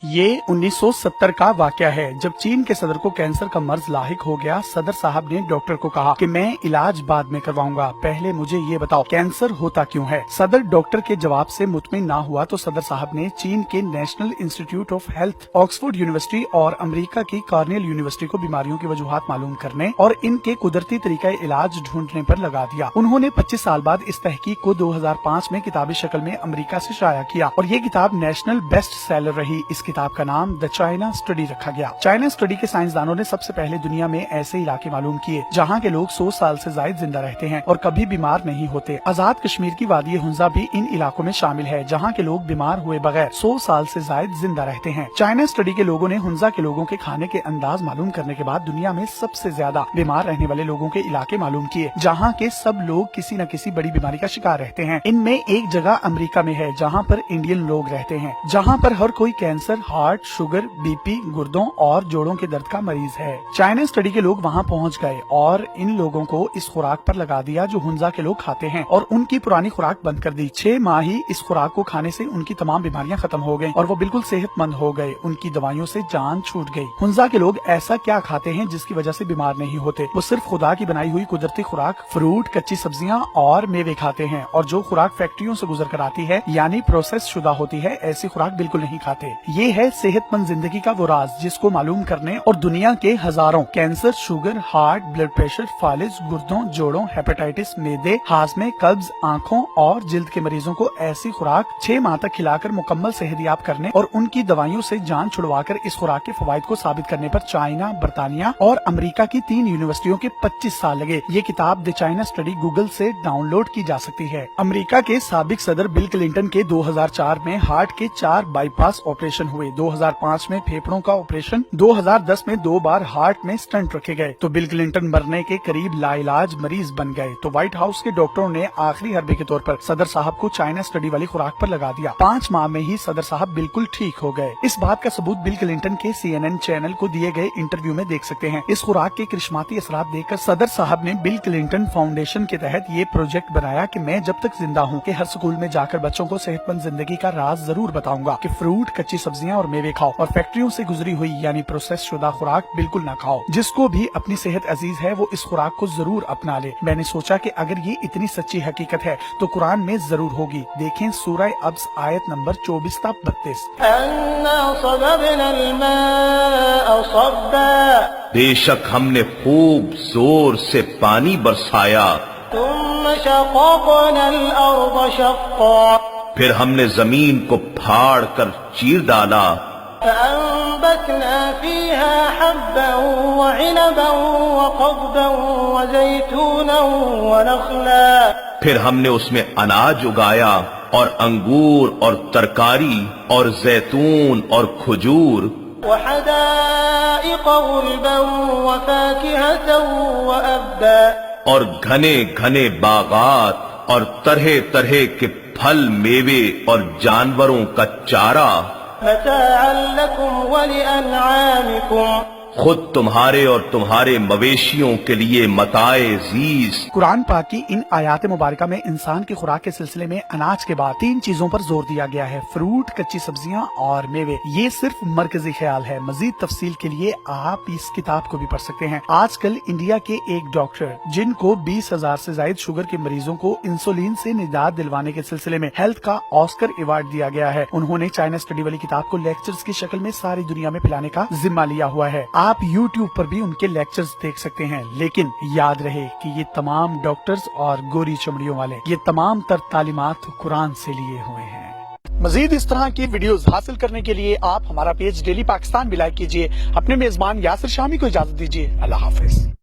ये 1970 का वाकया है जब चीन के सदर को कैंसर का मर्ज लाहिक हो गया। सदर साहब ने डॉक्टर को कहा कि मैं इलाज बाद में करवाऊंगा, पहले मुझे ये बताओ कैंसर होता क्यों है। सदर डॉक्टर के जवाब से मुतमिन ना हुआ तो सदर साहब ने चीन के national institute of health, Oxford university और अमेरिका की कॉर्नेल यूनिवर्सिटी को बीमारियों की वजूहात मालूम करने और इनके कुदरती तरीका इलाज ढूंढने पर लगा दिया। उन्होंने 25 साल बाद इस तहकीक को 2005 में किताबी शक्ल में अमेरिका से शाया किया और ये किताब नेशनल बेस्ट सेलर रही। इस किताब का नाम द चाइना स्टडी रखा गया। चाइना स्टडी के साइंसदानों ने सबसे पहले दुनिया में ऐसे इलाके मालूम किए जहाँ के लोग 100 साल से ज्यादा जिंदा रहते हैं और कभी बीमार नहीं होते। आजाद कश्मीर की वादी हुंजा भी इन इलाकों में शामिल है जहाँ के लोग बीमार हुए बगैर 100 साल से ज्यादा जिंदा रहते हैं। चाइना स्टडी के लोगों ने हुंजा के लोगों के खाने के अंदाज मालूम करने के बाद दुनिया में सबसे ज्यादा बीमार रहने वाले लोगों के इलाके मालूम किए जहाँ के सब लोग किसी न किसी बड़ी बीमारी का शिकार रहते हैं। इनमें एक जगह अमेरिका में है जहाँ पर इंडियन लोग रहते हैं, जहाँ पर हर कोई कैंसर, हार्ट, शुगर, बीपी, गुर्दों और जोड़ों के दर्द का मरीज है। चाइना स्टडी के लोग वहाँ पहुँच गए और इन लोगों को इस खुराक पर लगा दिया जो हुंजा के लोग खाते हैं और उनकी पुरानी खुराक बंद कर दी। 6 माह ही इस खुराक को खाने से उनकी तमाम बीमारियां खत्म हो गयी और वो बिल्कुल सेहतमंद हो गए। उनकी दवाइयों से जान छूट गई। हुंजा के लोग ऐसा क्या खाते हैं जिसकी वजह से बीमार नहीं होते? वो सिर्फ खुदा की बनाई हुई कुदरती खुराक, फ्रूट, कच्ची सब्जियां और मेवे खाते हैं और जो खुराक फैक्ट्रियों से गुजर कर आती है यानी प्रोसेस शुदा होती है, ऐसी खुराक बिल्कुल नहीं खाते। ये है सेहतमंद जिंदगी का वो राज जिसको मालूम करने और दुनिया के हजारों cancer, sugar, heart, blood pressure, फालिज, गुर्दों, जोड़ों, हेपेटाइटिस, मेदे, हाजमे, कब्ज, आंखों और जिल्द के मरीजों को ऐसी खुराक 6 माह तक खिलाकर मुकम्मल सेहतयाब करने और उनकी दवाइयों से जान छुड़वाकर इस खुराक के फवायद को साबित करने पर चाइना, बरतानिया और अमेरिका की 3 यूनिवर्सिटियों के 25 साल लगे। ये किताब द चाइना स्टडी गूगल से डाउनलोड की जा सकती है। अमेरिका के साबिक सदर बिल क्लिंटन के 2004 में हार्ट के 4 बाईपास ऑपरेशन हुए, 2005 में फेफड़ों का ऑपरेशन, 2010 में 2 बार हार्ट में स्टंट रखे गए तो बिल क्लिंटन मरने के करीब लाइलाज मरीज बन गए। तो व्हाइट हाउस के डॉक्टरों ने आखिरी हरबे के तौर पर सदर साहब को चाइना स्टडी वाली खुराक पर लगा दिया। 5 माह में ही सदर साहब बिल्कुल ठीक हो गए। इस बात का सबूत बिल क्लिंटन के CNN चैनल को दिए गए इंटरव्यू में देख सकते हैं। इस खुराक के करिश्माती असरात देखकर सदर साहब ने बिल क्लिंटन फाउंडेशन के तहत ये प्रोजेक्ट बनाया कि मैं जब तक जिंदा हूँ कि हर स्कूल में जाकर बच्चों को सेहतमंद जिंदगी का राज जरूर बताऊंगा कि फ्रूट, कच्ची सब्जियां और मेवे खाओ और फैक्ट्रियों से गुजरी हुई यानी प्रोसेस शुदा खुराक बिल्कुल ना खाओ। जिसको भी अपनी सेहत अजीज है वो इस खुराक को जरूर अपना ले। मैंने सोचा कि अगर ये इतनी सच्ची हकीकत है तो कुरान में जरूर होगी। देखें सूरह अब्स आयत नंबर 24-32। बेशक हमने खूब जोर से पानी बरसाया, फिर हमने जमीन को फाड़ कर चीर डाला, फिर हमने उसमें अनाज उगाया और अंगूर और तरकारी और जैतून और खजूर और घने घने बागात और तरह तरह के फल, मेवे और जानवरों का चारा, खुद तुम्हारे और तुम्हारे मवेशियों के लिए मताए जीज। कुरान पाक की इन आयात मुबारका में इंसान की खुराक के सिलसिले में अनाज के बाद 3 चीजों पर जोर दिया गया है, फ्रूट, कच्ची सब्जियां और मेवे। ये सिर्फ मरकजी ख्याल है। मजीद तफसील के लिए आप इस किताब को भी पढ़ सकते हैं। आजकल इंडिया के एक डॉक्टर जिनको 20,000 से ज्यादा शुगर के मरीजों को इंसुलिन से निजात दिलवाने के सिलसिले में हेल्थ का ऑस्कर अवार्ड दिया गया है, उन्होंने चाइना स्टडी वाली किताब को लेक्चर्स की शक्ल में सारी दुनिया में फैलाने का जिम्मा लिया हुआ है। आप YouTube पर भी उनके लेक्चर्स देख सकते हैं। लेकिन याद रहे कि ये तमाम डॉक्टर्स और गोरी चमड़ियों वाले ये तमाम तर तालीमात कुरान से लिए हुए हैं। मजीद इस तरह की वीडियोस हासिल करने के लिए आप हमारा पेज डेली पाकिस्तान भी लाइक कीजिए। अपने मेजबान यासिर शामी को इजाजत दीजिए। अल्लाह हाफिज।